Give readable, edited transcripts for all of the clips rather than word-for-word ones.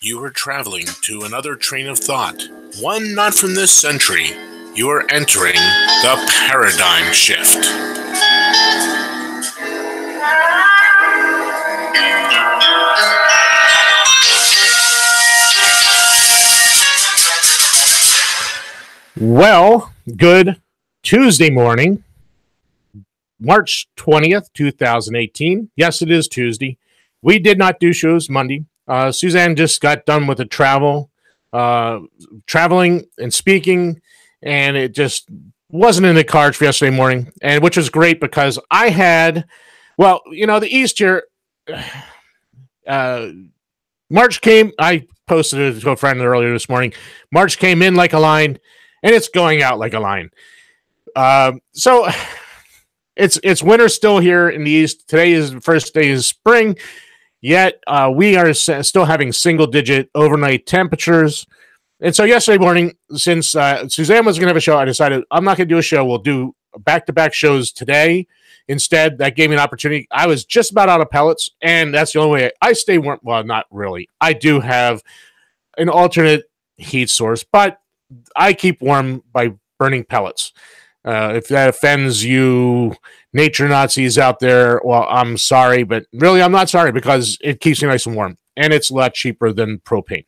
You are traveling to another train of thought, one not from this century. You are entering the paradigm shift. Well, good Tuesday morning, March 20th, 2018. Yes, it is Tuesday. We did not do shows Monday. Suzanne just got done with the traveling and speaking, and it just wasn't in the cards for yesterday morning, and which was great because I had, well, you know, the East here, March came, I posted it to a friend earlier this morning, March came in like a line, and it's going out like a line. So it's winter still here in the East. Today is the first day of spring. Yet we are still having single-digit overnight temperatures. And so yesterday morning, since Suzanne was going to have a show, I decided I'm not going to do a show. We'll do back-to-back shows today. Instead, that gave me an opportunity. I was just about out of pellets, and that's the only way I stay warm. Well, not really. I do have an alternate heat source, but I keep warm by burning pellets. If that offends you nature Nazis out there, well, I'm sorry, but really I'm not sorry because it keeps me nice and warm, and it's a lot cheaper than propane.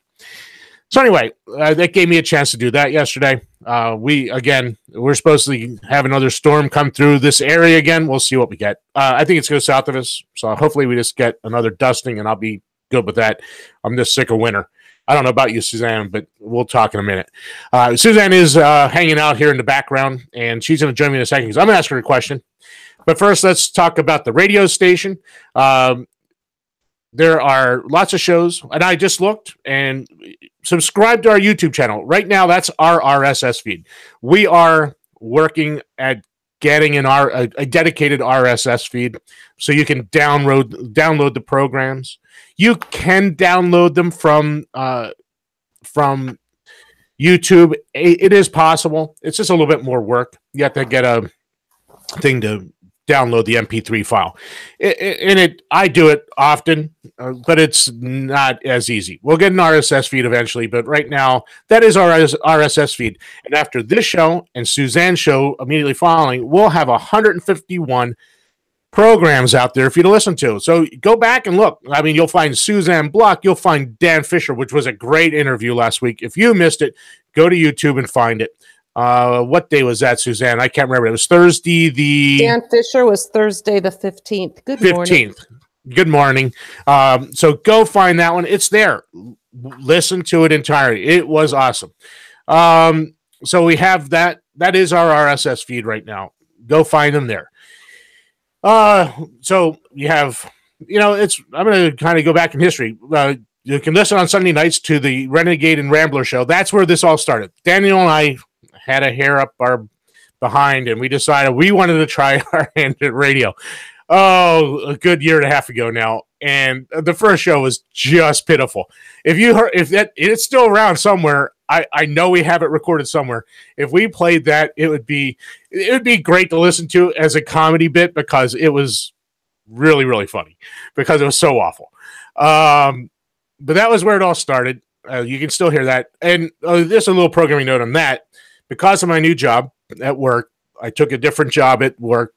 So anyway, that gave me a chance to do that yesterday. We're supposed to have another storm come through this area again. We'll see what we get. I think it's going south of us, so hopefully we just get another dusting, and I'll be good with that. I'm just sick of winter. I don't know about you, Suzanne, but we'll talk in a minute. Suzanne is hanging out here in the background, and she's going to join me in a second because I'm going to ask her a question. But first, let's talk about the radio station. There are lots of shows, and I just looked, and subscribe to our YouTube channel. Right now, that's our RSS feed. We are working at getting a dedicated RSS feed so you can download the programs. You can download them from YouTube. It is possible. It's just a little bit more work. You have to get a thing to download the MP3 file. I do it often, but it's not as easy. We'll get an RSS feed eventually, but right now, that is our RSS feed. And after this show and Suzanne's show immediately following, we'll have 151 programs out there for you to listen to. So go back and look. I mean, you'll find Suzanne Block. You'll find Dan Fisher, which was a great interview last week. If you missed it, go to YouTube and find it. What day was that, Suzanne? I can't remember. It was Thursday. Dan Fisher was Thursday the 15th. Good morning. 15th. Good morning. So go find that one. It's there. Listen to it entirely. It was awesome. So we have that. That is our RSS feed right now. Go find them there. So you have, I'm going to kind of go back in history. You can listen on Sunday nights to the Renegade and Rambler show. That's where this all started. Daniel and I had a hair up our behind, and we decided we wanted to try our hand at radio. Oh, a good year and a half ago now. And the first show was just pitiful. If it's still around somewhere, I know we have it recorded somewhere. If we played that, it would be great to listen to as a comedy bit because it was really, really funny because it was so awful. But that was where it all started. You can still hear that. And there's a little programming note on that. Because of my new job at work, I took a different job at work.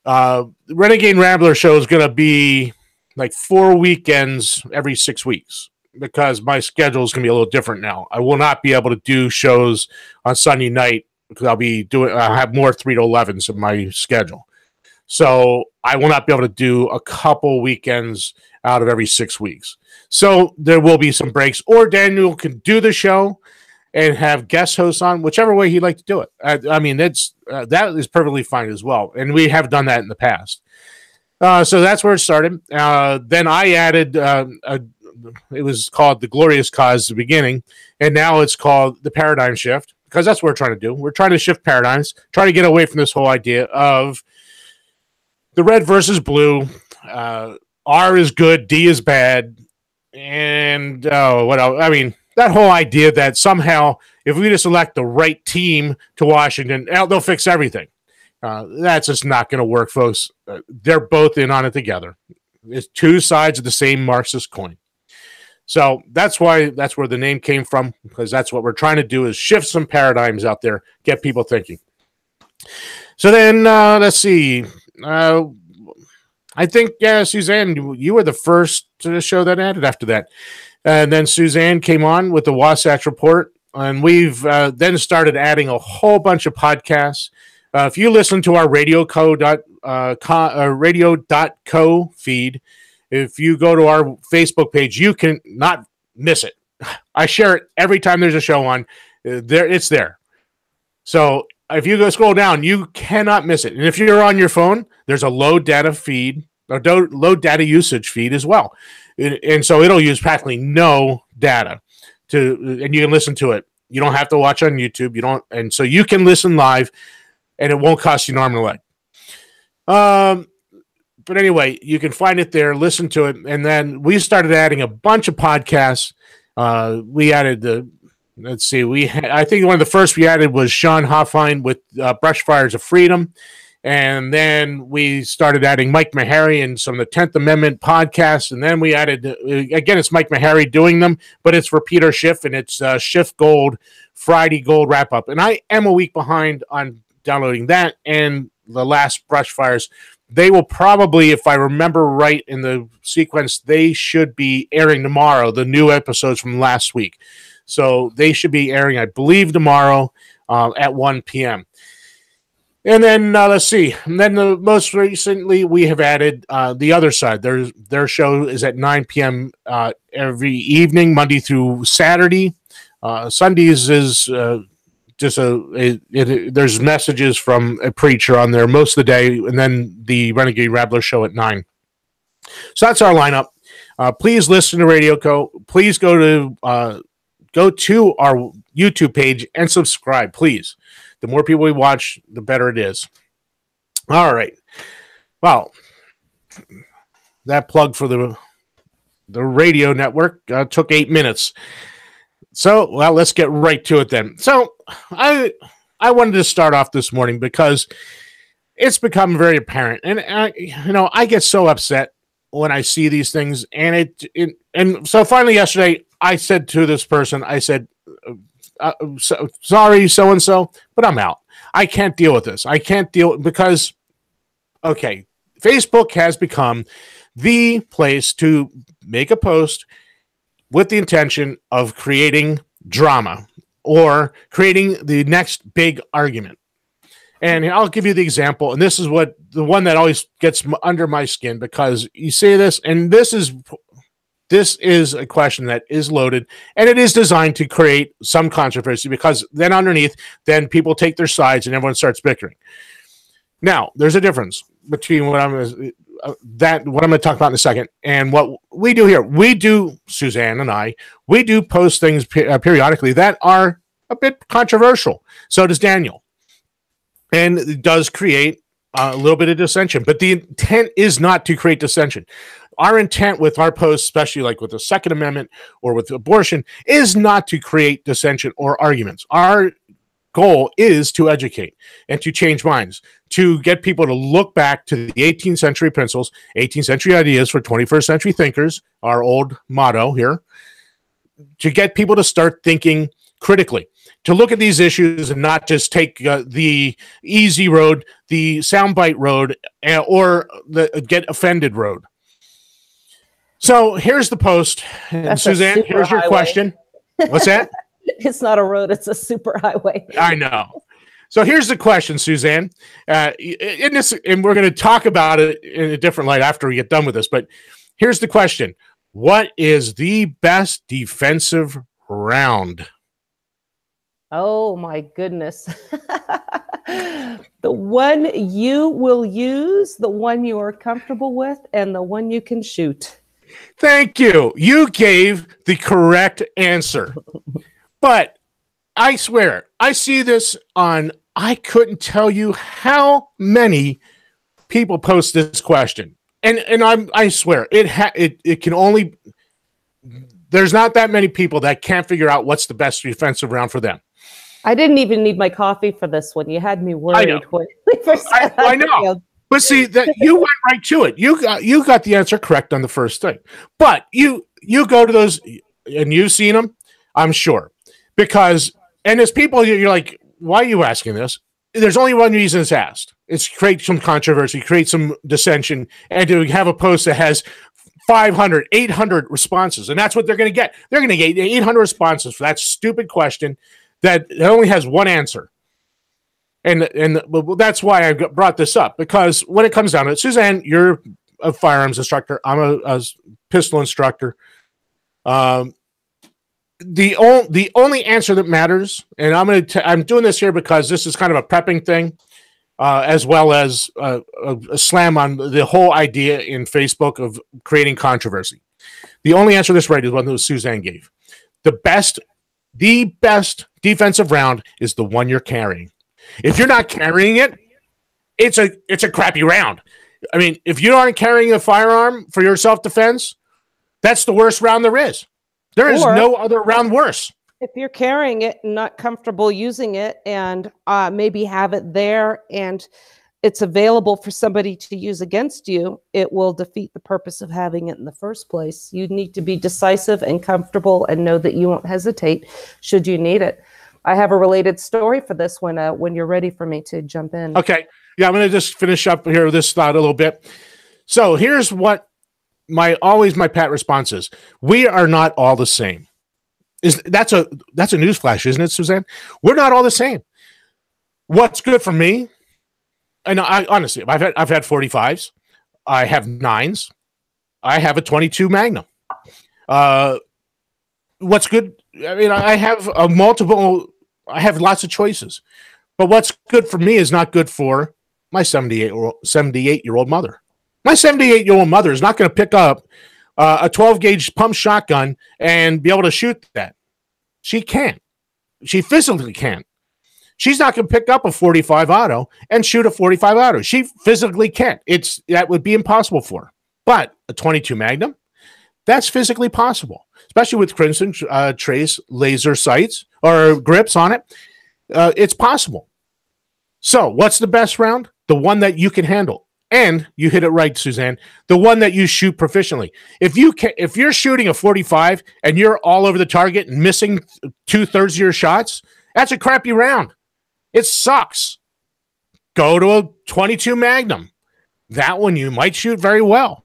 Renegade and Rambler show is going to be like 4 weekends every 6 weeks because my schedule is going to be a little different now. I will not be able to do shows on Sunday night because I have more 3 to 11s in my schedule. So I will not be able to do a couple weekends out of every 6 weeks. So there will be some breaks, or Daniel can do the show and have guest hosts on, whichever way he'd like to do it. I mean, that is perfectly fine as well, and we have done that in the past. So that's where it started. Then I added, it was called The Glorious Cause at the beginning, and now it's called The Paradigm Shift, because that's what we're trying to do. We're trying to shift paradigms, try to get away from this whole idea of the red versus blue, R is good, D is bad, and what else? I mean, that whole idea that somehow if we just elect the right team to Washington, they'll fix everything. That's just not going to work, folks. They're both in on it together. It's two sides of the same Marxist coin. So that's where the name came from, because that's what we're trying to do, is shift some paradigms out there, get people thinking. So then, let's see. I think, Suzanne, you were the first show that added after that. And then Suzanne came on with the Wasatch Report, and we've then started adding a whole bunch of podcasts. If you listen to our radio.co feed, if you go to our Facebook page, you can not miss it. I share it every time there's a show on. It's there. So if you go scroll down, you cannot miss it. And if you're on your phone, there's a low data feed, or low data usage feed as well. And so it'll use practically no data and you can listen to it. You don't have to watch on YouTube. And so you can listen live, and it won't cost you an arm and a leg. But anyway, you can find it there, listen to it. And then we started adding a bunch of podcasts. We added I think one of the first we added was Sean Hoffine with Brushfires of Freedom. And then we started adding Mike Meharry and some of the 10th Amendment podcasts. And then we added, again, it's Mike Meharry doing them, but it's for Peter Schiff, and it's Schiff Gold, Friday Gold Wrap-Up. And I am a week behind on downloading that and the last Brushfires. They will probably, if I remember right in the sequence, they should be airing tomorrow, the new episodes from last week. So they should be airing, I believe, tomorrow at 1 p.m. And then let's see. And then most recently, we have added The Other Side. Their show is at 9 p.m. Every evening, Monday through Saturday. Sundays is just there's messages from a preacher on there most of the day, and then the Renegade Rambler show at 9. So that's our lineup. Please listen to Radio Co. Please go to our YouTube page and subscribe, please. The more people we watch, the better it is. All right. Well, that plug for the radio network took 8 minutes. So, well, let's get right to it then. So, I wanted to start off this morning because it's become very apparent, and I get so upset when I see these things, and so finally yesterday I said to this person, I said, sorry, so and so, but I'm out. I can't deal with this. I can't deal because, okay, Facebook has become the place to make a post with the intention of creating drama or creating the next big argument. And I'll give you the example, and this is the one that always gets under my skin, because you say this, and this is a question that is loaded, and it is designed to create some controversy, because then underneath, then people take their sides and everyone starts bickering. Now, there's a difference between what I'm going to talk about in a second and what we do here. We do, Suzanne and I, we do post things periodically that are a bit controversial. So does Daniel. And it does create a little bit of dissension, but the intent is not to create dissension. Our intent with our posts, especially like with the Second Amendment or with abortion, is not to create dissension or arguments. Our goal is to educate and to change minds, to get people to look back to the 18th century principles, 18th century ideas for 21st century thinkers, our old motto here, to get people to start thinking critically, to look at these issues and not just take the easy road, the soundbite road, or the get offended road. So here's the post. And Suzanne, here's your question. What's that? It's not a road, it's a super highway. I know. So here's the question, Suzanne. And we're going to talk about it in a different light after we get done with this, but here's the question. What is the best defensive round? Oh my goodness. The one you will use, the one you are comfortable with, and the one you can shoot. Thank you. You gave the correct answer. But I swear, I see this on, I couldn't tell you how many people post this question. And I swear, it can only, there's not that many people that can't figure out what's the best defensive round for them. I didn't even need my coffee for this one. You had me worried. I know. I know. But see, that you went right to it. You got the answer correct on the first thing. But you you go to those, and you've seen them, I'm sure, because and as people, you're like, why are you asking this? There's only one reason it's asked. It's to create some controversy, create some dissension, and to have a post that has 500, 800 responses. And that's what they're going to get. They're going to get 800 responses for that stupid question that only has one answer. And that's why I brought this up, because when it comes down to it, Suzanne, you're a firearms instructor. I'm a pistol instructor. The only answer that matters, and I'm doing this here because this is kind of a prepping thing, as well as a slam on the whole idea in Facebook of creating controversy. The only answer to this right is one that Suzanne gave. The best defensive round is the one you're carrying. If you're not carrying it, it's a crappy round. I mean, if you aren't carrying a firearm for your self-defense, that's the worst round there is. There is no other round worse. If you're carrying it and not comfortable using it, and maybe have it there and it's available for somebody to use against you, it will defeat the purpose of having it in the first place. You need to be decisive and comfortable and know that you won't hesitate should you need it. I have a related story for this when you're ready for me to jump in. Okay. Yeah, I'm going to just finish up here with this thought a little bit. So here's what my pat response is. We are not all the same. That's a newsflash, isn't it, Suzanne? We're not all the same. What's good for me? And I honestly, I've had 45s. I have 9s. I have a 22 Magnum. What's good? I mean, I have I have lots of choices. But what's good for me is not good for my 78-year-old mother. My 78-year-old mother is not going to pick up a 12-gauge pump shotgun and be able to shoot that. She can't. She physically can't. She's not going to pick up a 45 auto and shoot a 45 auto. She physically can't. That would be impossible for her. But a 22 Magnum, that's physically possible, especially with Crimson Trace laser sights or grips on it. It's possible. So what's the best round? The one that you can handle. And you hit it right, Suzanne, the one that you shoot proficiently. If you're shooting a 45 and you're all over the target and missing 2/3 of your shots, that's a crappy round. It sucks. Go to a 22 Magnum. That one you might shoot very well.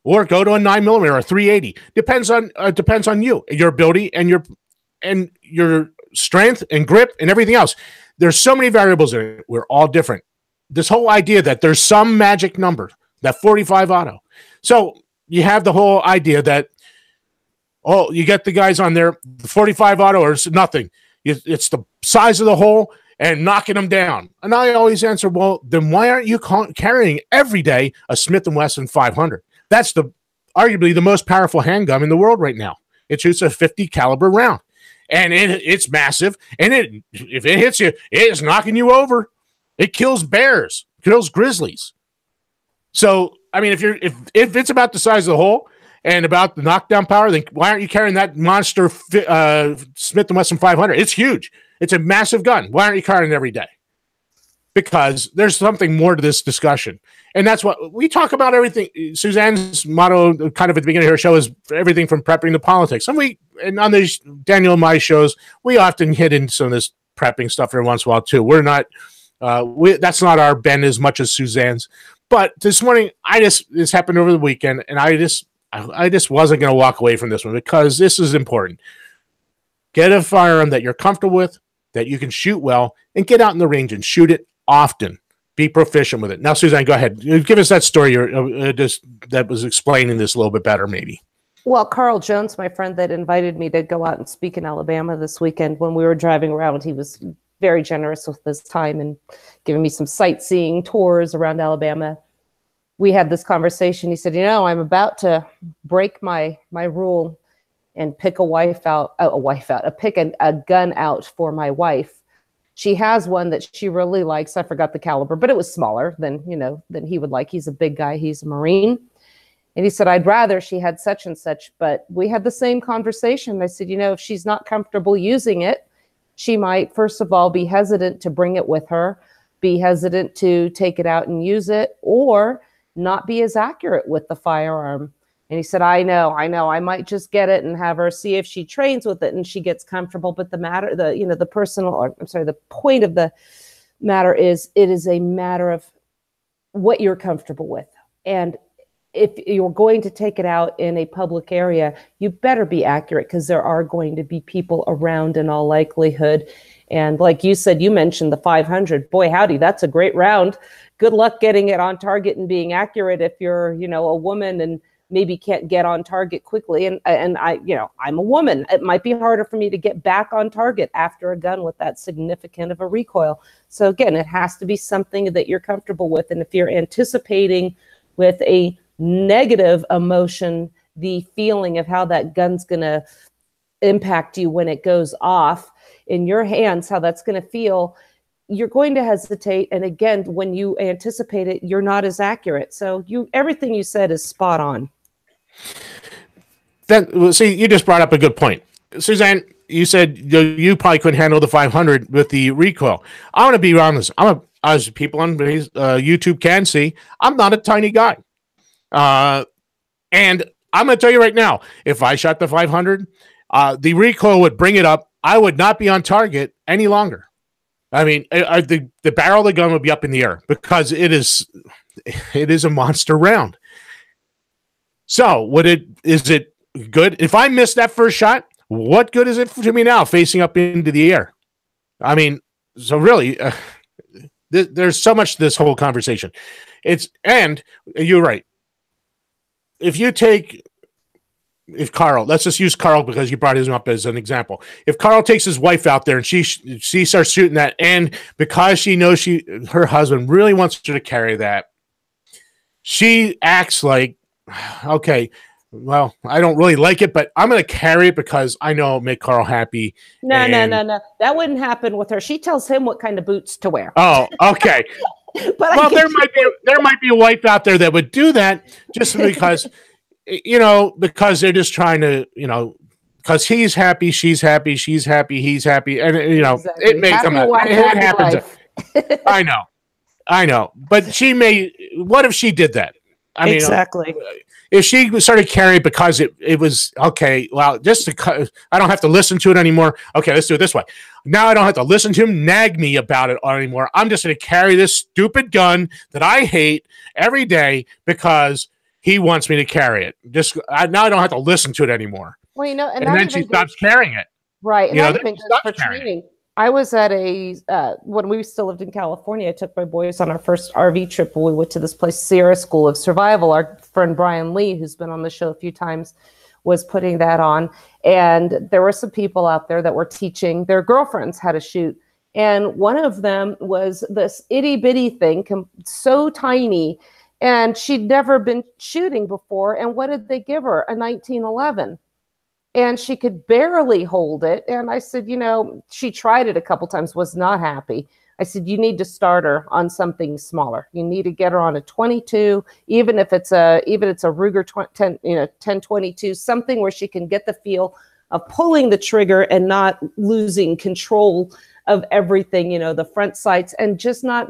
Or go to a 9mm or a 380. Depends on you, your ability, and your strength and grip and everything else. There's so many variables in it. We're all different. This whole idea that there's some magic number, that 45 auto. So you have the whole idea that, you get the guys on there, the 45 auto or nothing. It's the size of the hole and knocking them down. And I always answer, well, then why aren't you carrying every day a Smith & Wesson 500? That's arguably the most powerful handgun in the world right now. It shoots a 50 caliber round. And it's massive. And if it hits you, it is knocking you over. It kills bears, kills grizzlies. So, I mean, if it's about the size of the hole and about the knockdown power, then why aren't you carrying that monster Smith & Wesson 500? It's huge. It's a massive gun. Why aren't you carrying it every day? Because there's something more to this discussion. And that's what we talk about everything. Suzanne's motto kind of at the beginning of her show is everything from prepping to politics. And on these Daniel and my shows, we often hit into some of this prepping stuff every once in a while too. We're not, that's not our bend as much as Suzanne's. But this morning, this happened over the weekend, and I just wasn't going to walk away from this one because this is important. Get a firearm that you're comfortable with, that you can shoot well, and get out in the range and shoot it often. Be proficient with it. Now, Suzanne, go ahead. Give us that story that was explaining this a little bit better, maybe. Well, Carl Jones, my friend that invited me to go out and speak in Alabama this weekend, when we were driving around, he was very generous with his time and giving me some sightseeing tours around Alabama. We had this conversation. He said, I'm about to break my rule and pick a gun out for my wife. She has one that she really likes. I forgot the caliber, but it was smaller than he would like. He's a big guy. He's a Marine. And he said, I'd rather she had such and such, but we had the same conversation. I said, if she's not comfortable using it, she might, first of all, be hesitant to bring it with her, be hesitant to take it out and use it, or not be as accurate with the firearm. And he said, I know, I might just get it and have her see if she trains with it and she gets comfortable. But the point of the matter is, it is a matter of what you're comfortable with. And if you're going to take it out in a public area, you better be accurate, because there are going to be people around in all likelihood. And like you said, you mentioned the 500. Boy, howdy, that's a great round. Good luck getting it on target and being accurate if you're, a woman and maybe can't get on target quickly. And I, I'm a woman. It might be harder for me to get back on target after a gun with that significant of a recoil. So again, it has to be something that you're comfortable with. And if you're anticipating with a negative emotion, the feeling of how that gun's going to impact you when it goes off in your hands, how that's going to feel, you're going to hesitate. And again, when you anticipate it, you're not as accurate. So everything you said is spot on. See, you just brought up a good point. Suzanne, you said you probably couldn't handle the 500 with the recoil. I want to be honest. As people on YouTube can see, I'm not a tiny guy. And I'm going to tell you right now, if I shot the 500, the recoil would bring it up. I would not be on target any longer. I mean, the barrel of the gun would be up in the air, because it is a monster round. So is it good? If I miss that first shot, what good is it to me now facing up into the air? I mean, so really, there's so much to this whole conversation. And you're right. If Carl, let's just use Carl because you brought him up as an example. If Carl takes his wife out there and she starts shooting that, and because she knows her husband really wants her to carry that, she acts like, okay, well, I don't really like it, but I'm going to carry it because I know it'll make Carl happy. No. That wouldn't happen with her. She tells him what kind of boots to wear. Oh, okay. Well, there might be a wife out there that would do that just because, because they're just trying to, because he's happy, she's happy, he's happy, and exactly. It makes them. It happens. I know, but what if she did that? I mean, exactly. If she started carrying because it was okay, well, I don't have to listen to it anymore. Okay, let's do it this way. Now I don't have to listen to him nag me about it anymore. I'm just going to carry this stupid gun that I hate every day because he wants me to carry it. Now I don't have to listen to it anymore. Well, and then she stops carrying it. Right. And that even goes for training. I was at when we still lived in California, I took my boys on our first RV trip. We went to this place, Sierra School of Survival. Our friend Brian Lee, who's been on the show a few times, was putting that on. And there were some people out there that were teaching their girlfriends how to shoot. And one of them was this itty bitty thing, so tiny, and she'd never been shooting before. And what did they give her? A 1911. And she could barely hold it. And I said, she tried it a couple times, was not happy. I said, you need to start her on something smaller. You need to get her on a 22, even if it's a Ruger 1022, something where she can get the feel of pulling the trigger and not losing control of everything, the front sights, and just not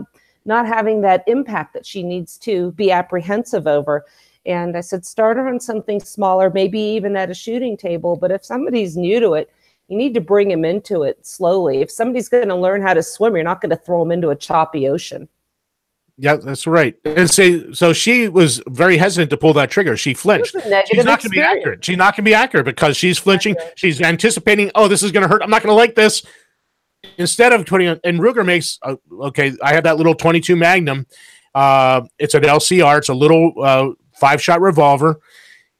having that impact that she needs to be apprehensive over. And I said, start her on something smaller, maybe even at a shooting table. But if somebody's new to it, you need to bring them into it slowly. If somebody's going to learn how to swim, you're not going to throw them into a choppy ocean. Yeah, that's right. And so she was very hesitant to pull that trigger. She flinched. She's not going to be accurate. She's not going to be accurate because she's flinching. She's anticipating, oh, this is going to hurt. I'm not going to like this. Instead of putting and Ruger makes, okay, I have that little 22 Magnum. It's an LCR. It's a little 5-shot revolver.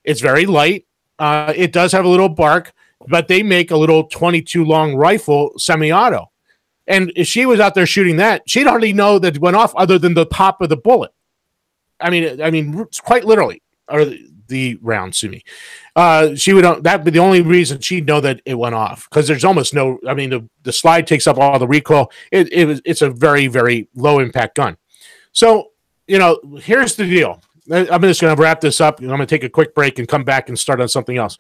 It's very light. It does have a little bark, but they make a little 22 long rifle semi-auto. And if she was out there shooting that, she'd hardly know that it went off other than the pop of the bullet. I mean, quite literally, or the round, sue me. She would that be the only reason she'd know that it went off, because there's almost no. I mean, the slide takes up all the recoil. It's a very, very low impact gun. So here's the deal. I'm just going to wrap this up. I'm going to take a quick break and come back and start on something else.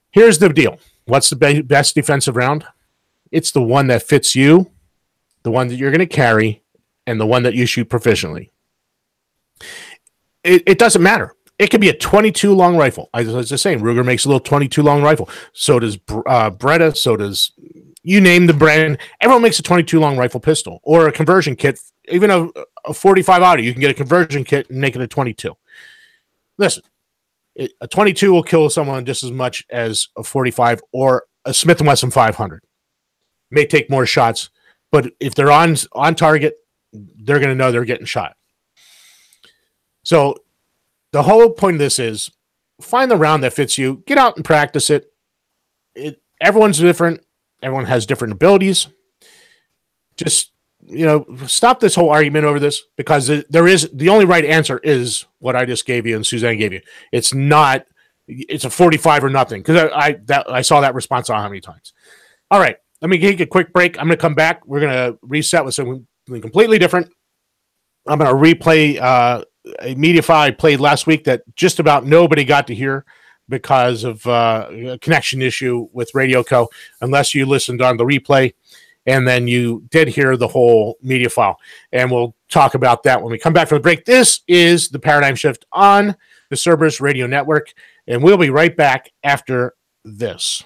Here's the deal. What's the best defensive round? It's the one that fits you, the one that you're going to carry, and the one that you shoot proficiently. It doesn't matter. It could be a 22 long rifle. I was just saying, Ruger makes a little 22 long rifle. So does Beretta. So does, you name the brand. Everyone makes a 22 long rifle pistol or a conversion kit. Even a 45 auto, you can get a conversion kit and make it a 22. Listen, a 22 will kill someone just as much as a 45 or a Smith & Wesson 500. May take more shots, but if they're on target, they're going to know they're getting shot. So the whole point of this is find the round that fits you. Get out and practice it. Everyone's different. Everyone has different abilities. Just, stop this whole argument over this, because the only right answer is what I just gave you and Suzanne gave you. It's a 45 or nothing, because I saw that response on how many times. All right, let me take a quick break. I'm going to come back. We're going to reset with something completely different. I'm going to replay a media file I played last week that just about nobody got to hear because of a connection issue with Radio Co. Unless you listened on the replay, and then you did hear the whole media file. And we'll talk about that when we come back from the break. This is the Paradigm Shift on the Cerberus Radio Network, and we'll be right back after this.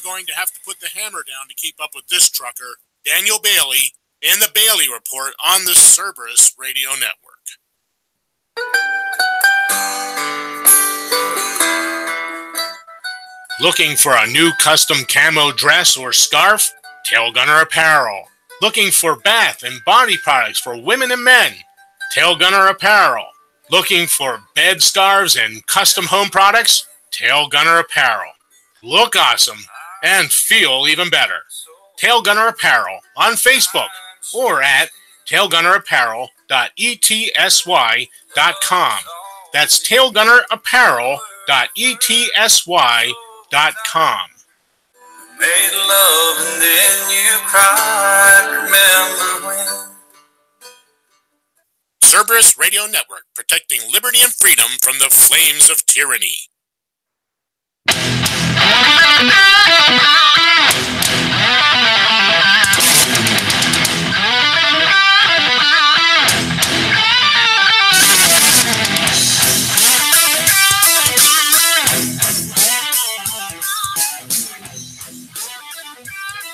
Going to have to put the hammer down to keep up with this trucker, Daniel Bailey, in the Bailey Report on the Cerberus Radio Network. Looking for a new custom camo dress or scarf? Tail Gunner Apparel. Looking for bath and body products for women and men? Tail Gunner Apparel. Looking for bed scarves and custom home products? Tail Gunner Apparel. Look awesome and feel even better. Tail Gunner Apparel on Facebook or at tailgunnerapparel.etsy.com. That's tailgunnerapparel.etsy.com. Made love and then you cried, remember when? Cerberus Radio Network, protecting liberty and freedom from the flames of tyranny.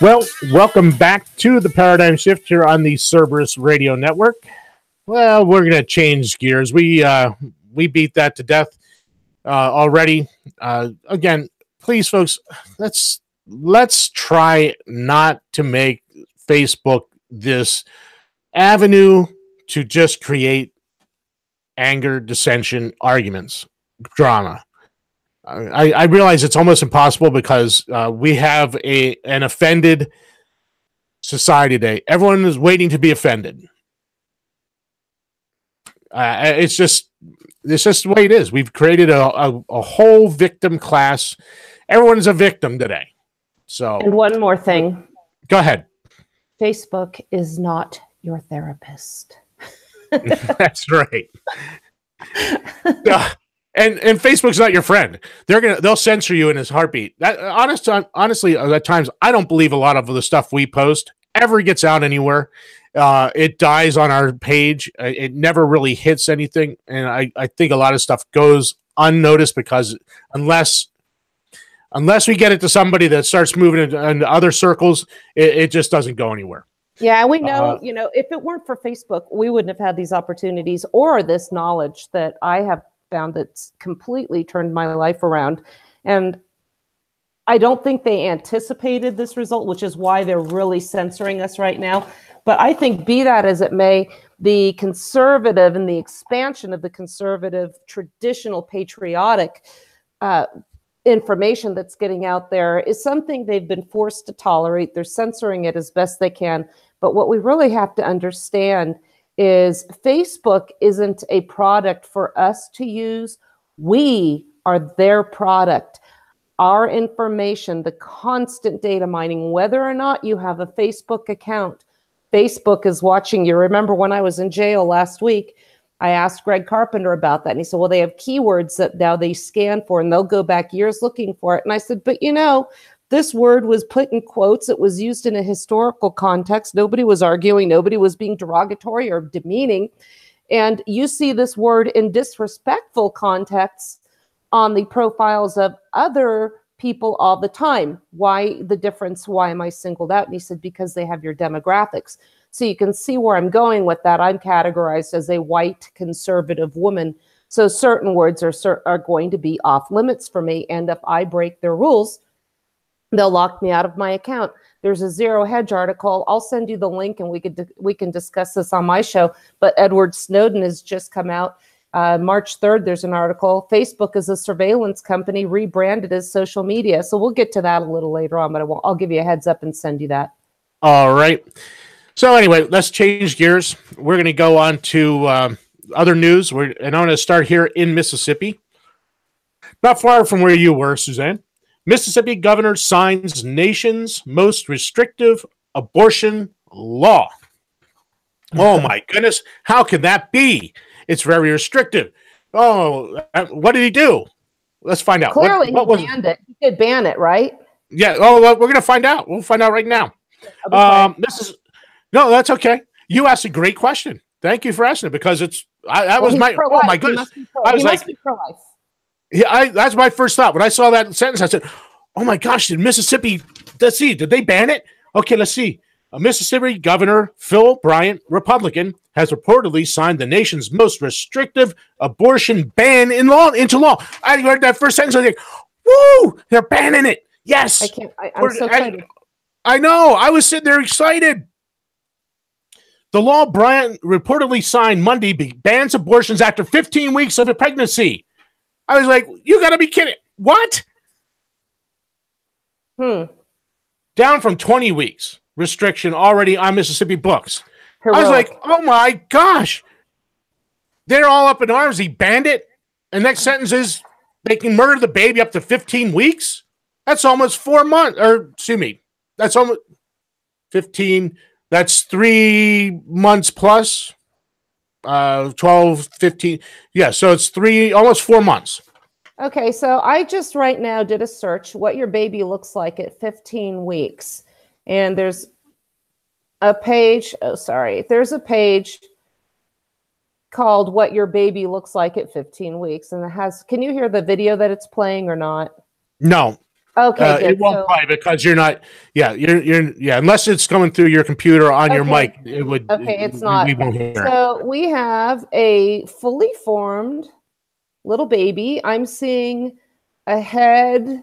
Well, welcome back to the Paradigm Shift here on the Cerberus Radio Network. Well, we're going to change gears. We beat that to death already. Again, please, folks, let's try not to make Facebook this avenue to just create anger, dissension, arguments, drama. I realize it's almost impossible because we have an offended society today. Everyone is waiting to be offended. It's just the way it is. We've created a whole victim class. Everyone is a victim today. So, And one more thing. Go ahead. Facebook is not your therapist. That's right. And Facebook's not your friend. They'll censor you in his heartbeat. Honestly, at times I don't believe a lot of the stuff we post ever gets out anywhere. It dies on our page. It never really hits anything, and I think a lot of stuff goes unnoticed because unless we get it to somebody that starts moving into other circles, it just doesn't go anywhere. Yeah, we know, if it weren't for Facebook, we wouldn't have had these opportunities or this knowledge that I have found that's completely turned my life around. And I don't think they anticipated this result, which is why they're really censoring us right now. But I think, be that as it may, the conservative and the expansion of the conservative, traditional, patriotic information that's getting out there is something they've been forced to tolerate. They're censoring it as best they can. But what we really have to understand is Facebook isn't a product for us to use. We are their product. Our information, the constant data mining, whether or not you have a Facebook account, Facebook is watching you. Remember when I was in jail last week, I asked Greg Carpenter about that. And he said, well, they have keywords that now they scan for, and they'll go back years looking for it. And I said, but you know, this word was put in quotes. It was used in a historical context. Nobody was arguing. Nobody was being derogatory or demeaning. And you see this word in disrespectful contexts on the profiles of other people all the time. Why the difference? Why am I singled out? And he said, because they have your demographics. So you can see where I'm going with that. I'm categorized as a white conservative woman. So certain words are going to be off limits for me. And if I break their rules, they'll lock me out of my account. There's a Zero Hedge article. I'll send you the link and we can discuss this on my show. But Edward Snowden has just come out. March 3rd, there's an article. Facebook is a surveillance company rebranded as social media. So we'll get to that a little later on, but I'll give you a heads up and send you that. All right. So anyway, let's change gears. We're going to go on to other news. And I'm going to start here in Mississippi. Not far from where you were, Suzanne. Mississippi governor signs nation's most restrictive abortion law. Oh, my goodness. How can that be? It's very restrictive. Oh, what did he do? Let's find out. Clearly, he banned it. He did ban it, right? Yeah. Oh, well, we're going to find out. We'll find out right now. No, that's okay. You asked a great question. Thank you for asking it, because oh my goodness. I was like, yeah, that's my first thought. When I saw that sentence, I said, oh my gosh, did Mississippi, let's see, did they ban it? Okay, let's see. Mississippi Governor Phil Bryant, Republican, has reportedly signed the nation's most restrictive abortion ban into law. I heard that first sentence, I was like, woo, they're banning it. Yes. I'm so excited. I know. I was sitting there excited. The law Bryant reportedly signed Monday bans abortions after 15 weeks of a pregnancy. I was like, you got to be kidding. What? Down from 20 weeks restriction already on Mississippi books. Heroic. I was like, oh my gosh. They're all up in arms. He banned it. And next sentence is they can murder the baby up to 15 weeks. That's almost 4 months. Or, excuse me, that's almost 15. That's 3 months plus 12, 15. Yeah, so it's almost 4 months. Okay, so I just right now did a search, what your baby looks like at 15 weeks. And there's a page, there's a page called What Your Baby Looks Like at 15 Weeks. And it has, can you hear the video that it's playing or not? No. Okay, it won't play because you're not. Yeah, you're. Unless it's coming through your computer on your mic, it would. Okay, it's not. We won't hear so we have a fully formed little baby. I'm seeing a head,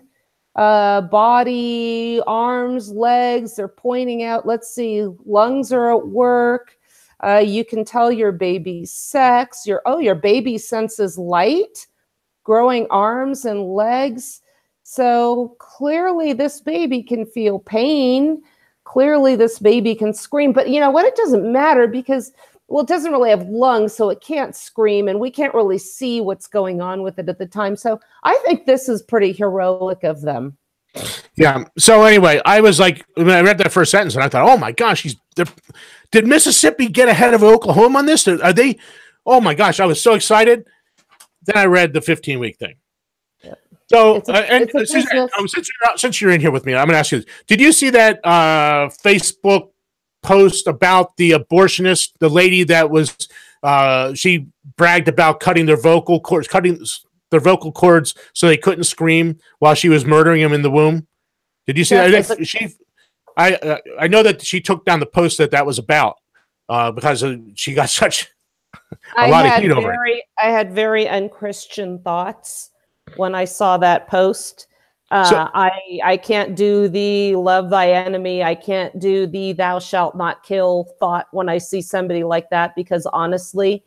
body, arms, legs. They're pointing out. Let's see. Lungs are at work. You can tell your baby's sex. Your baby senses light, growing arms and legs. So clearly this baby can feel pain. Clearly this baby can scream. But you know what? It doesn't matter because, well, it doesn't really have lungs, so it can't scream. And we can't really see what's going on with it at the time. So I think this is pretty heroic of them. Yeah. So anyway, I was like, when I read that first sentence and I thought, oh my gosh, did Mississippi get ahead of Oklahoma on this? Are they? Oh my gosh, I was so excited. Then I read the 15-week thing. So, since you're in here with me, I'm going to ask you this. Did you see that Facebook post about the abortionist, the lady that was, she bragged about cutting their vocal cords so they couldn't scream while she was murdering him in the womb? Did you see that? I know that she took down the post that was about because she got such a lot of heat over it. I had very unchristian thoughts when I saw that post. I can't do the love thy enemy. I can't do the thou shalt not kill thought when I see somebody like that, because honestly,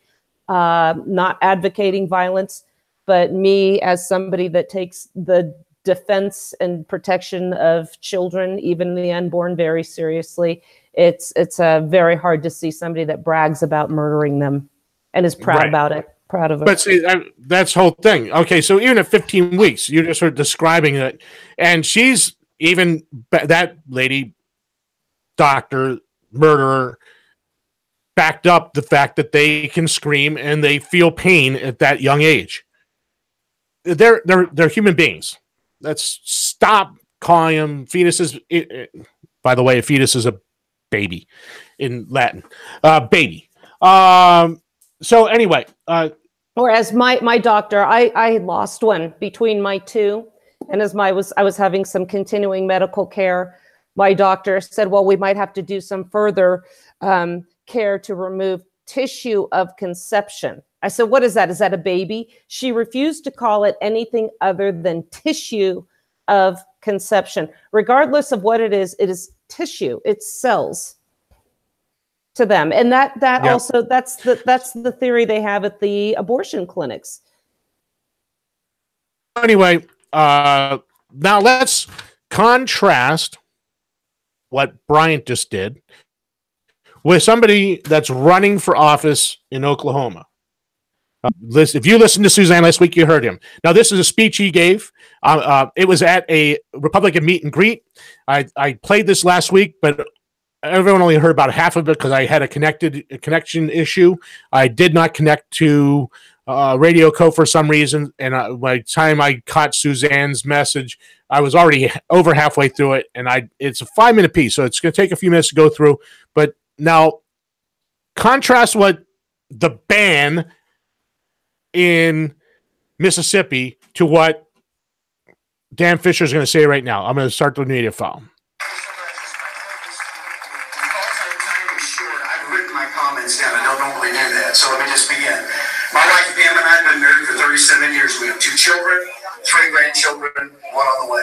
not advocating violence, but me as somebody that takes the defense and protection of children, even the unborn, very seriously. It's very hard to see somebody that brags about murdering them and is proud about it. Proud of it. But see, that's the whole thing. Okay, so even at 15 weeks, you just are describing it, and she's even that lady, doctor, murderer, backed up the fact that they can scream and they feel pain at that young age. They're human beings. Let's stop calling them fetuses. By the way, a fetus is a baby in Latin. Baby. So anyway, whereas my doctor, I lost one between my two, and as I was having some continuing medical care, my doctor said, well, we might have to do some further care to remove tissue of conception. I said, what is that? Is that a baby? She refused to call it anything other than tissue of conception. Regardless of what it is tissue, it's cells to them. And that also, that's the theory they have at the abortion clinics. Anyway, now let's contrast what Bryant just did with somebody that's running for office in Oklahoma. If you listened to Suzanne last week, you heard him. Now, this is a speech he gave. It was at a Republican meet and greet. I played this last week, but everyone only heard about half of it because I had a connection issue. I did not connect to Radio Co for some reason, and by the time I caught Suzanne's message, I was already over halfway through it, and it's a 5-minute piece, so it's going to take a few minutes to go through. But now, contrast what the ban in Mississippi to what Dan Fisher is going to say right now. I'm going to start the media file. I've written my comments down. I don't normally do that, so let me just begin. My wife Pam and I have been married for 37 years. We have 2 children, 3 grandchildren, 1 on the way.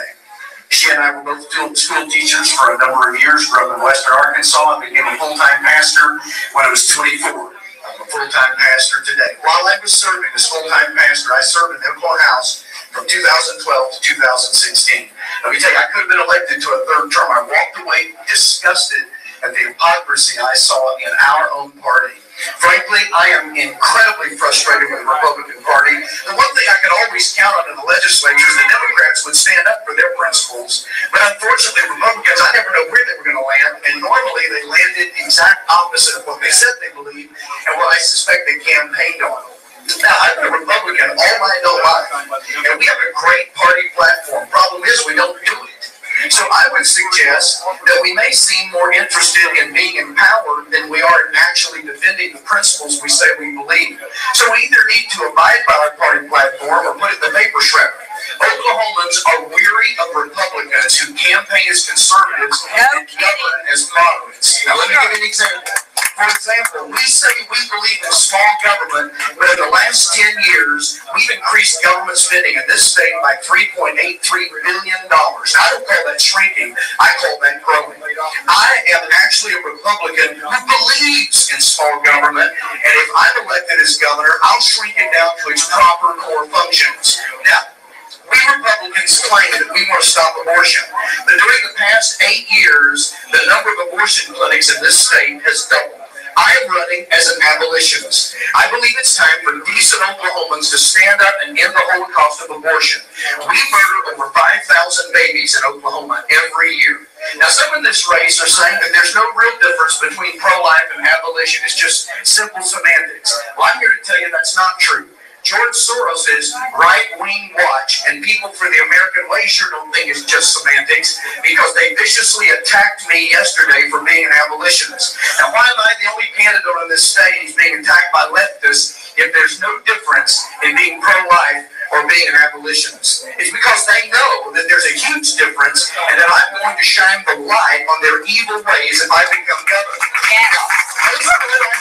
She and I were both school teachers for a number of years. Grew up in Western Arkansas. I became a full-time pastor when I was 24. I'm a full-time pastor today. While I was serving as full-time pastor, I served in the Oklahoma House from 2012 to 2016. Let me tell you, I could have been elected to a 3rd term. I walked away disgusted at the hypocrisy I saw in our own party. Frankly, I am incredibly frustrated with the Republican Party. The one thing I could always count on in the legislature is the Democrats would stand up for their principles. But unfortunately, Republicans, I never know where they were going to land. And normally they landed exact opposite of what they said they believed and what I suspect they campaigned on. Now, I've been a Republican all my adult life, and we have a great party platform. Problem is, we don't do it. So I would suggest that we may seem more interested in being empowered than we are in actually defending the principles we say we believe. So we either need to abide by our party platform or put it in the paper shredder. Oklahomans are weary of Republicans who campaign as conservatives and govern as moderates. Now let me give you an example. For example, we say we believe in small government, but in the last 10 years, we've increased government spending in this state by $3.83 billion. Now, I don't call that shrinking. I call that growing. I am actually a Republican who believes in small government, and if I'm elected as governor, I'll shrink it down to its proper core functions. Now, we Republicans claim that we want to stop abortion, but during the past 8 years, the number of abortion clinics in this state has doubled. I am running as an abolitionist. I believe it's time for decent Oklahomans to stand up and end the Holocaust of abortion. We murder over 5,000 babies in Oklahoma every year. Now, some in this race are saying that there's no real difference between pro-life and abolition. It's just simple semantics. Well, I'm here to tell you that's not true. George Soros' right-wing watch and People for the American Way sure don't think it's just semantics because they viciously attacked me yesterday for being an abolitionist. Now, why am I the only candidate on this stage being attacked by leftists if there's no difference in being pro-life or being an abolitionist? It's because they know that there's a huge difference and that I'm going to shine the light on their evil ways if I become governor. Those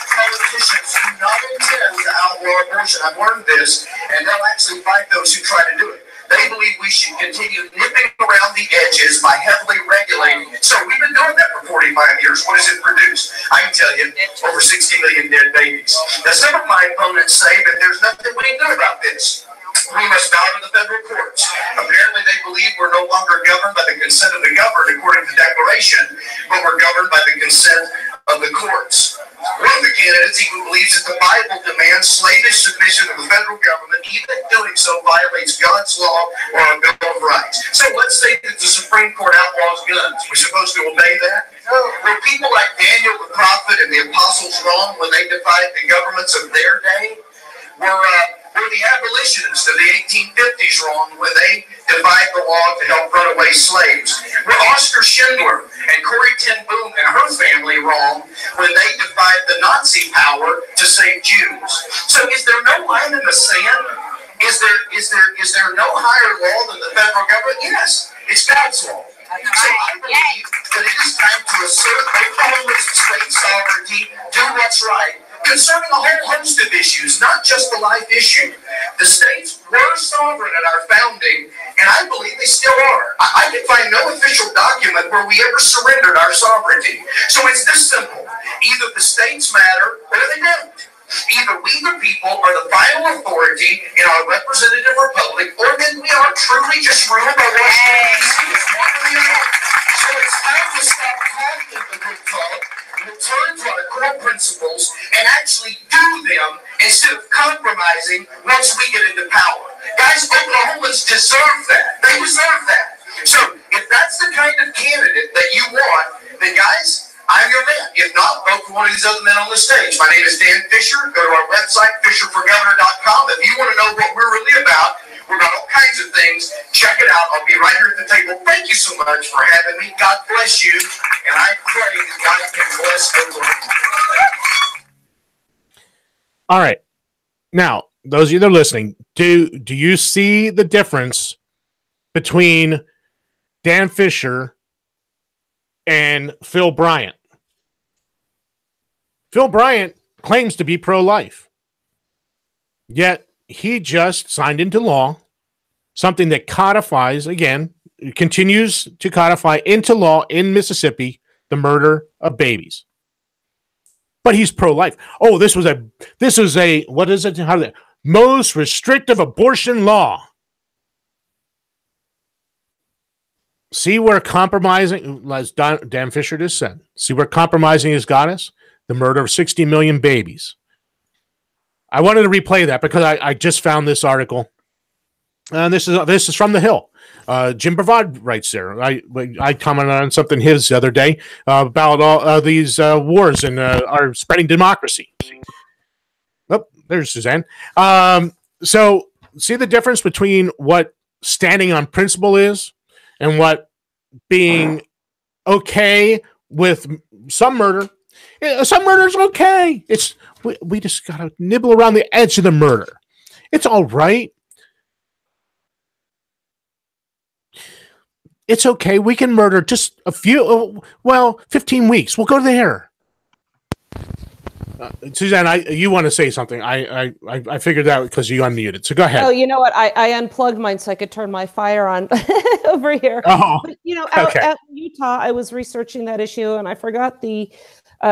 politicians do not intend to outlaw abortion. I've learned this, and they'll actually fight those who try to do it. They believe we should continue nipping around the edges by heavily regulating it. So we've been doing that for 45 years. What does it produce? I can tell you, over 60 million dead babies. Now, some of my opponents say that there's nothing we can do about this. We must bow to the federal courts. Apparently, they they believe we're no longer governed by the consent of the governed according to the Declaration, but we're governed by the consent of the courts. One of the candidates even believes that the Bible demands slavish submission to the federal government, even if doing so violates God's law or our Bill of Rights. So let's say that the Supreme Court outlaws guns. We're supposed to obey that? Were people like Daniel the prophet and the apostles wrong when they defied the governments of their day? Were the abolitionists of the 1850s wrong when they defied the law to help runaway slaves? Were Oscar Schindler and Corrie ten Boom and her family wrong when they defied the Nazi power to save Jews? So is there no line in the sand? Is there no higher law than the federal government? Yes, it's God's law. So I believe that it is time to assert Oklahoma's state sovereignty, do what's right, concerning a whole host of issues, not just the life issue. The states were sovereign at our founding, and I believe they still are. I can find no official document where we ever surrendered our sovereignty. So it's this simple. Either the states matter or they don't. Either we the people are the final authority in our representative republic, or then we are truly just ruled by Washington, D.C. It's one or the other. So it's time to stop talking the good talk, return to our core principles, and actually do them instead of compromising once we get into power. Guys, Oklahomans deserve that. They deserve that. So if that's the kind of candidate that you want, then guys, I'm your man. If not, vote for one of these other men on the stage. My name is Dan Fisher. Go to our website, fisherforgovernor.com. If you want to know what we're really about, we're about all kinds of things. Check it out. I'll be right here at the table. Thank you so much for having me. God bless you. And I pray that God can bless Oklahoma. All right. Now, those of you that are listening, do you see the difference between Dan Fisher and Phil Bryant? Phil Bryant claims to be pro-life, yet he just signed into law something that codifies, again, continues to codify into law in Mississippi the murder of babies. But he's pro-life. Oh, this was a what is it? How most restrictive abortion law. See where compromising, as Dan Fisher just said, see where compromising has got us? The murder of 60 million babies. I wanted to replay that because I just found this article. And this is from The Hill. Jim Brevard writes there. I commented on something his the other day about all these wars and our spreading democracy. Oh, there's Suzanne. So see the difference between what standing on principle is and what being okay with some murder. Some murder is okay. We just gotta nibble around the edge of the murder. It's all right. It's okay. We can murder just a few. 15 weeks. We'll go there. Suzanne, you want to say something? I figured that because you unmuted. So go ahead. Oh, you know what? I unplugged mine so I could turn my fire on over here. Oh, but, okay. Out in Utah, I was researching that issue, and I forgot the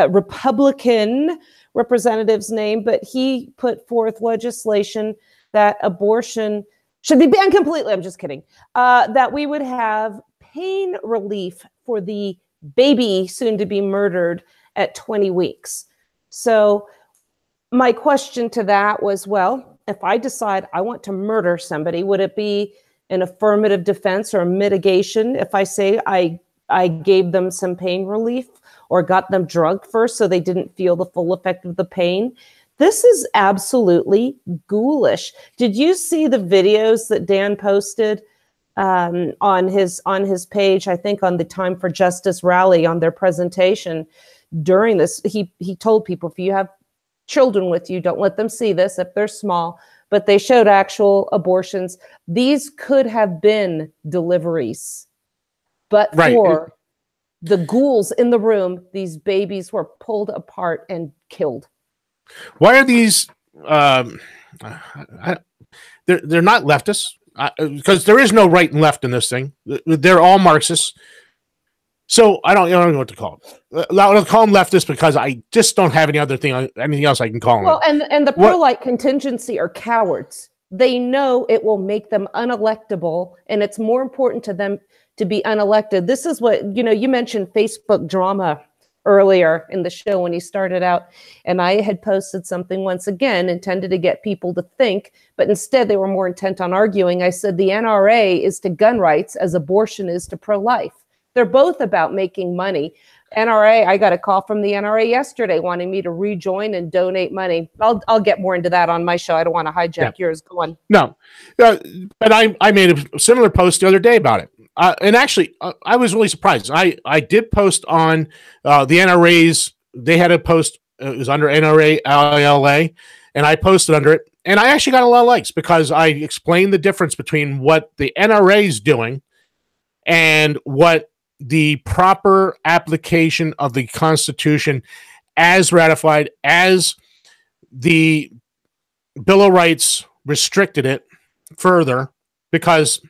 Republican representative's name, but he put forth legislation that abortion should be banned completely. I'm just kidding. That we would have pain relief for the baby soon to be murdered at 20 weeks. So my question to that was, well, if I decide I want to murder somebody, would it be an affirmative defense or a mitigation if I say I gave them some pain relief or got them drugged first so they didn't feel the full effect of the pain? This is absolutely ghoulish. Did you see the videos that Dan posted on his page? I think on the Time for Justice rally on their presentation during this. He told people, if you have children with you, don't let them see this if they're small. But they showed actual abortions. These could have been deliveries, but for the ghouls in the room, these babies were pulled apart and killed. Why are these? They're not leftists because there is no right and left in this thing. They're all Marxists. So I don't know what to call them. I'll call them leftists because I just don't have anything else I can call them. Well, and the pro-life contingency are cowards. they know it will make them unelectable, and it's more important to them to be unelected. This is what, you mentioned Facebook drama earlier in the show when you started out, and I had posted something once again intended to get people to think, but instead they were more intent on arguing. I said the NRA is to gun rights as abortion is to pro-life. They're both about making money. NRA, I got a call from the NRA yesterday wanting me to rejoin and donate money. I'll get more into that on my show. I don't want to hijack yours. Go on. No, but I made a similar post the other day about it. And actually, I was really surprised. I did post on the NRA's. They had a post. It was under NRA ILA, and I posted under it. And I actually got a lot of likes because I explained the difference between what the NRA is doing and what the proper application of the Constitution as ratified, as the Bill of Rights restricted it further. Because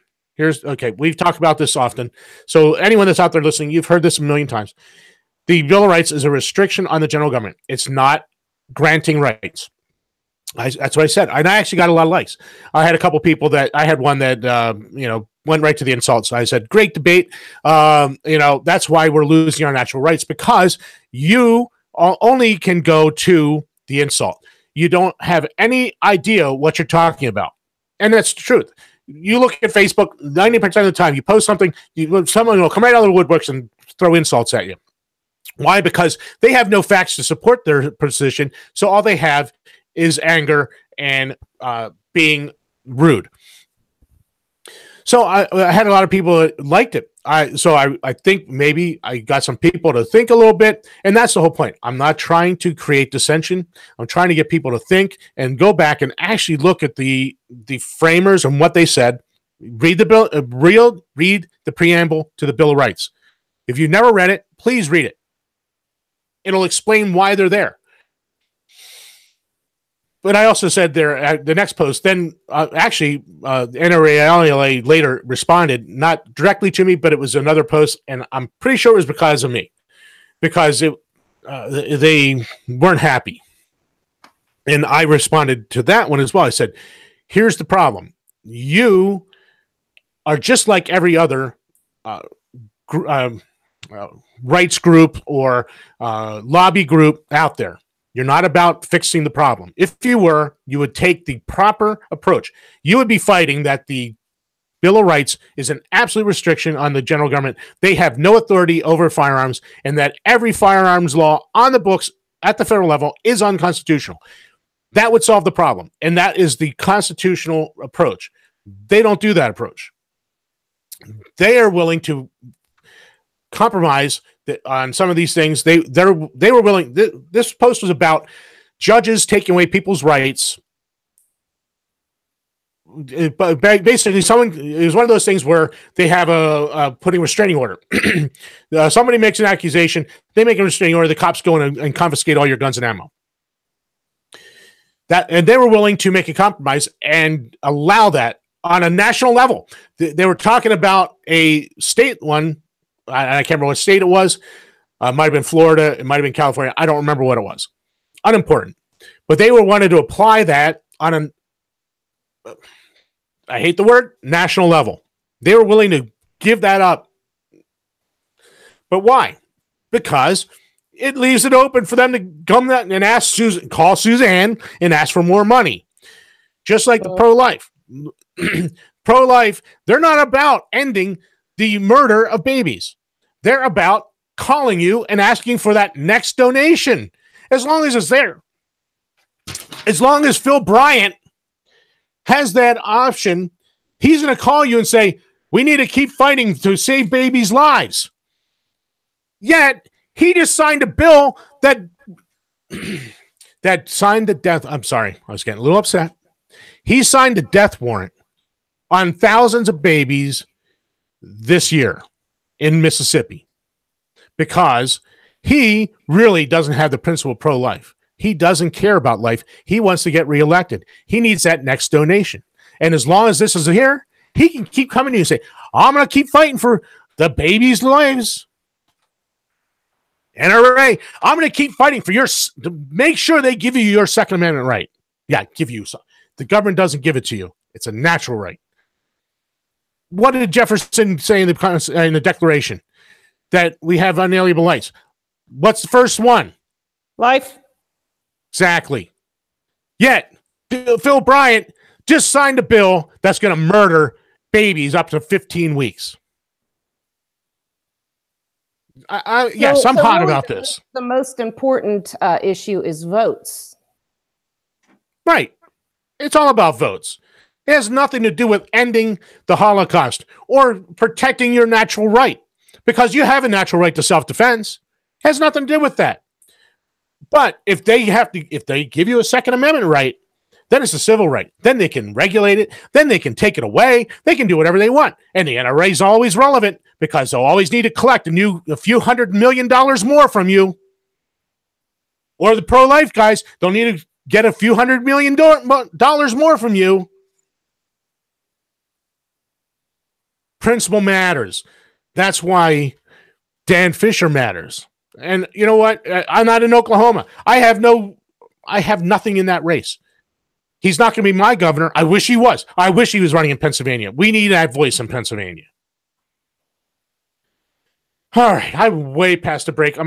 we've talked about this often. So anyone that's out there listening, you've heard this a million times. The Bill of Rights is a restriction on the general government. It's not granting rights. That's what I said. And I actually got a lot of likes. I had a couple people I had one that, went right to the insults. I said, great debate. That's why we're losing our natural rights, because you only can go to the insult. You don't have any idea what you're talking about. And that's the truth. You look at Facebook, 90% of the time, you post something, someone will come right out of the woodworks and throw insults at you. Why? Because they have no facts to support their position. So all they have is anger and being rude. So I had a lot of people that liked it. I think maybe I got some people to think a little bit, and that's the whole point. I'm not trying to create dissension. I'm trying to get people to think and go back and actually look at the framers and what they said. Read the bill. Read the preamble to the Bill of Rights. If you've never read it, please read it. It'll explain why they're there. But I also said there at the next post, then NRA later responded, not directly to me, but it was another post, and I'm pretty sure it was because of me, because they weren't happy. And I responded to that one as well. I said, here's the problem. You are just like every other rights group or lobby group out there. You're not about fixing the problem. If you were, you would take the proper approach. You would be fighting that the Bill of Rights is an absolute restriction on the general government. They have no authority over firearms, and that every firearms law on the books at the federal level is unconstitutional. That would solve the problem, and that is the constitutional approach. They don't do that approach. They are willing to compromise on some of these things. They were willing. This post was about judges taking away people's rights. But basically, it was one of those things where they have a putting a restraining order. Somebody makes an accusation, they make a restraining order. The cops go in and confiscate all your guns and ammo. And they were willing to make a compromise and allow that on a national level. They were talking about a state one. I can't remember what state it was. It might have been Florida. It might have been California. I don't remember what it was. Unimportant. But they wanted to apply that on I hate the word, national level. They were willing to give that up. But why? Because it leaves it open for them to come and ask call Suzanne and ask for more money. Just like the pro-life. Pro-life, they're not about ending the murder of babies. They're about calling you and asking for that next donation. As long as it's there. As long as Phil Bryant has that option, he's going to call you and say, we need to keep fighting to save babies' lives. Yet, he just signed a bill that signed the death. I'm sorry, I was getting a little upset. He signed a death warrant on thousands of babies this year in Mississippi because he really doesn't have the principle of pro-life. He doesn't care about life. He wants to get reelected. He needs that next donation. And as long as this is here, he can keep coming to you and say, I'm going to keep fighting for the babies' lives. NRA, I'm going to keep fighting for to make sure they give you your Second Amendment right. Yeah, give you some. The government doesn't give it to you. It's a natural right. What did Jefferson say in the Declaration? That we have unalienable rights. What's the first one? Life. Exactly. Yet, Phil Bryant just signed a bill that's going to murder babies up to 15 weeks. Yes, I'm hot about this. The most important issue is votes. Right. It's all about votes. It has nothing to do with ending the Holocaust or protecting your natural right, because you have a natural right to self-defense. It has nothing to do with that. But if they give you a Second Amendment right, then it's a civil right. Then they can regulate it. Then they can take it away. They can do whatever they want. And the NRA is always relevant because they'll always need to collect a few $100 million more from you. Or the pro-life guys, they'll need to get a few $100 million more from you. Principle matters. That's why Dan Fisher matters. And you know what? I'm not in Oklahoma. I have nothing in that race. He's not going to be my governor. I wish he was. I wish he was running in Pennsylvania. We need that voice in Pennsylvania. All right, I'm way past the break. You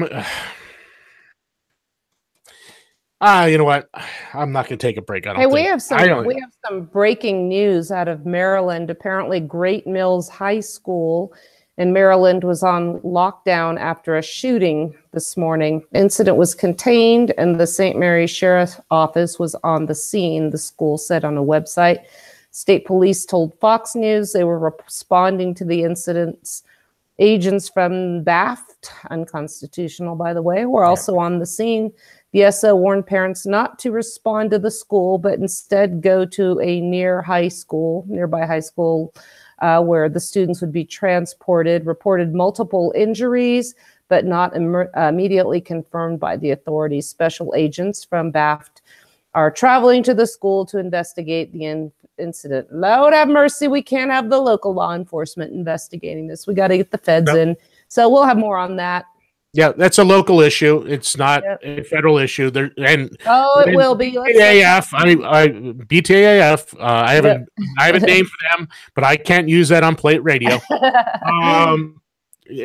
know what? I'm not going to take a break. We have some breaking news out of Maryland. Apparently, Great Mills High School in Maryland was on lockdown after a shooting this morning. Incident was contained, and the St. Mary's Sheriff's Office was on the scene, the school said on a website. State police told Fox News they were responding to the incidents. Agents from BAFT, unconstitutional by the way, were also on the scene. The SO warned parents not to respond to the school, but instead go to a nearby high school, where the students would be transported, reported multiple injuries, but not immediately confirmed by the authorities. Special agents from BAFT are traveling to the school to investigate the incident. Lord have mercy, we can't have the local law enforcement investigating this. We got to get the feds in. So we'll have more on that. Yeah, that's a local issue. It's not a federal issue. It will be. BTAF. BTAF. I have a name for them, but I can't use that on Plate Radio.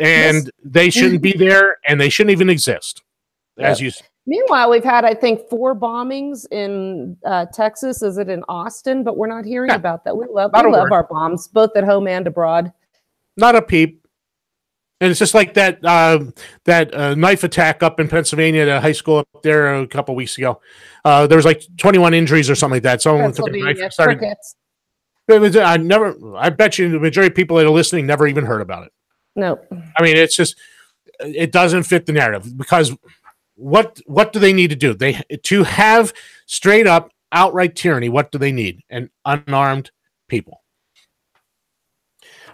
And they shouldn't be there, and they shouldn't even exist. As you said. Meanwhile, we've had, I think, 4 bombings in Texas. Is it in Austin? But we're not hearing about that. We love our bombs, both at home and abroad. Not a peep. And it's just like that knife attack up in Pennsylvania at a high school up there a couple weeks ago. There was like 21 injuries or something like that. Someone took a knife and started. I bet you the majority of people that are listening never even heard about it. No. I mean, it's just, it doesn't fit the narrative, because what do they need to do? To have straight up outright tyranny, what do they need? And unarmed people.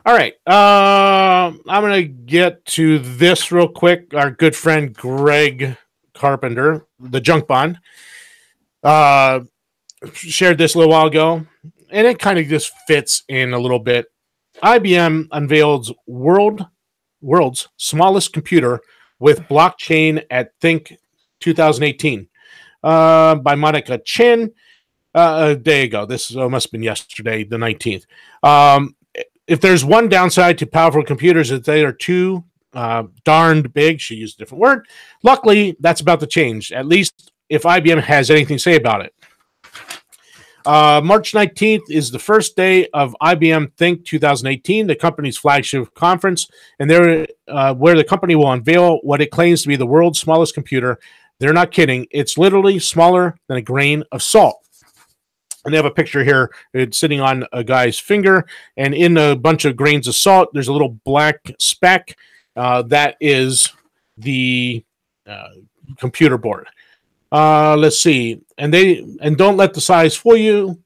All right. I'm going to get to this real quick. Our good friend Greg Carpenter, the Junk Bond, shared this a little while ago, and it kind of just fits in a little bit. IBM unveils world's smallest computer with blockchain at Think 2018 by Monica Chin a day ago. This must have been yesterday, the 19th. If there's one downside to powerful computers, is they are too darned big. She used a different word. Luckily, that's about to change, at least if IBM has anything to say about it. March 19th is the first day of IBM Think 2018, the company's flagship conference, and where the company will unveil what it claims to be the world's smallest computer. They're not kidding. It's literally smaller than a grain of salt. And they have a picture here. It's sitting on a guy's finger, and in a bunch of grains of salt, there's a little black speck. That is the computer board. Let's see. And don't let the size fool you.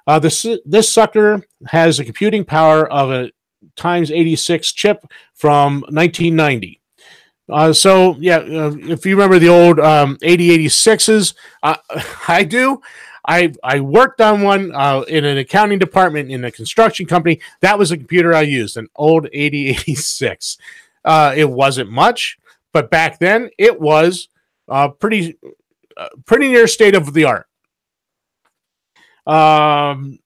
This sucker has a computing power of a x86 chip from 1990. If you remember the old 8086s, I do. I worked on one in an accounting department in a construction company. That was a computer I used, an old 8086. It wasn't much, but back then it was pretty near state of the art. So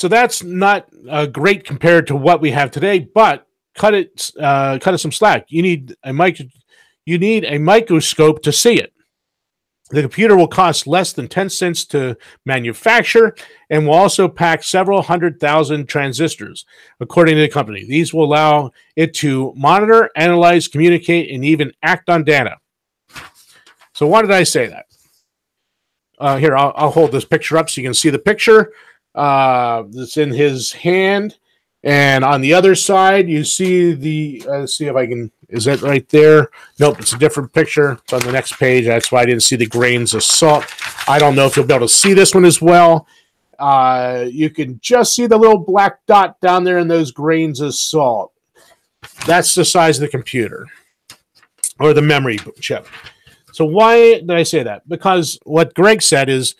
that's not great compared to what we have today, but cut it some slack. You need a microscope to see it. The computer will cost less than 10 cents to manufacture and will also pack several 100,000 transistors, according to the company. These will allow it to monitor, analyze, communicate, and even act on data. So why did I say that? Here, I'll hold this picture up so you can see the picture. That's in his hand. And on the other side, you see the, let's see if I can, is that right there? Nope, it's a different picture. It's on the next page. That's why I didn't see the grains of salt. I don't know if you'll be able to see this one as well. You can just see the little black dot down there in those grains of salt. That's the size of the computer or the memory chip. So why did I say that? Because what Greg said is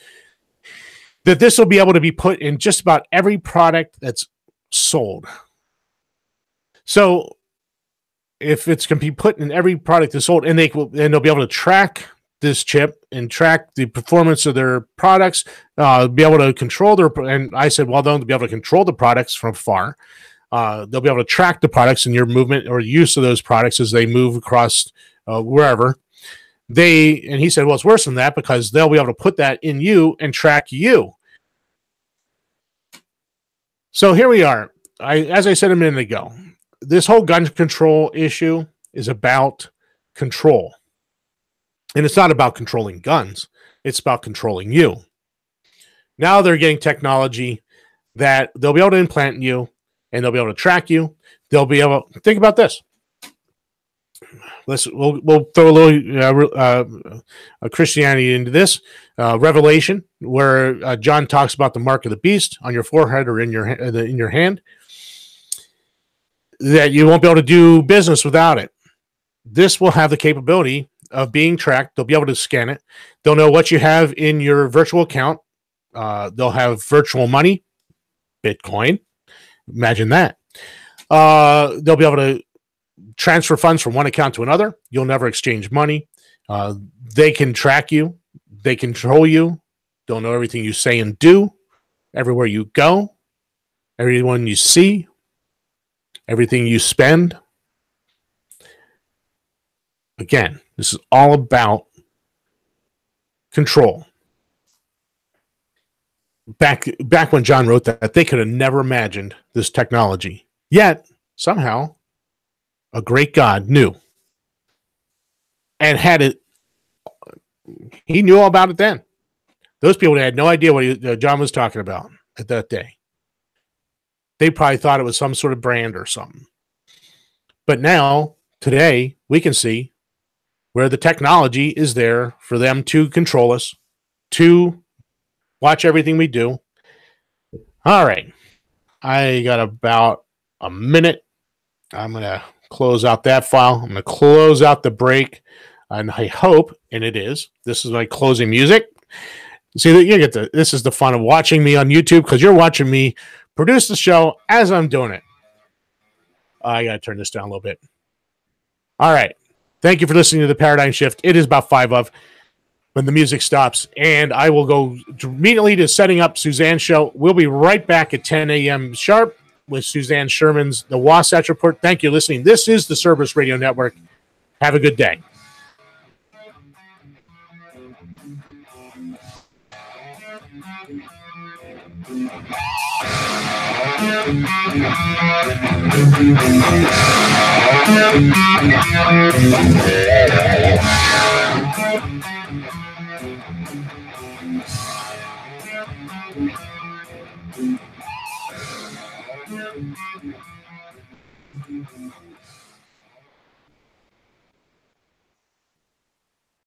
that this will be able to be put in just about every product that's sold. So if it's going to be put in every product that's sold, and they'll be able to track this chip and track the performance of their products, be able to control their, and I said, well, they'll be able to control the products from far. They'll be able to track the products and your movement or use of those products as they move across wherever. And he said, well, it's worse than that because they'll be able to put that in you and track you. So here we are. As I said a minute ago, this whole gun control issue is about control. And it's not about controlling guns. It's about controlling you. Now they're getting technology that they'll be able to implant in you and they'll be able to track you. They'll be able to think about this. We'll throw a little Christianity into this. Revelation, where John talks about the mark of the beast on your forehead or in your hand, that you won't be able to do business without it. This will have the capability of being tracked. They'll be able to scan it. They'll know what you have in your virtual account. They'll have virtual money, Bitcoin. Imagine that. They'll be able to transfer funds from one account to another. You'll never exchange money. They can track you. They control you. They'll know everything you say and do, everywhere you go, everyone you see, everything you spend. Again, this is all about control. Back when John wrote that, they could have never imagined this technology. Yet, somehow, a great God knew and had it. He knew all about it then. Those people had no idea what John was talking about at that day. They probably thought it was some sort of brand or something. But now, today, we can see where the technology is there for them to control us, to watch everything we do. All right. I got about a minute. I'm going to close out that file. I'm going to close out the break. And I hope, and it is, this is my closing music. See, that you get this is the fun of watching me on YouTube because you're watching me produce the show as I'm doing it. I got to turn this down a little bit. All right. Thank you for listening to The Paradigm Shift. It is about 5 of when the music stops, and I will go immediately to setting up Suzanne's show. We'll be right back at 10 a.m. sharp with Suzanne Sherman's The Wasatch Report. Thank you for listening. This is the Cerberus Radio Network. Have a good day.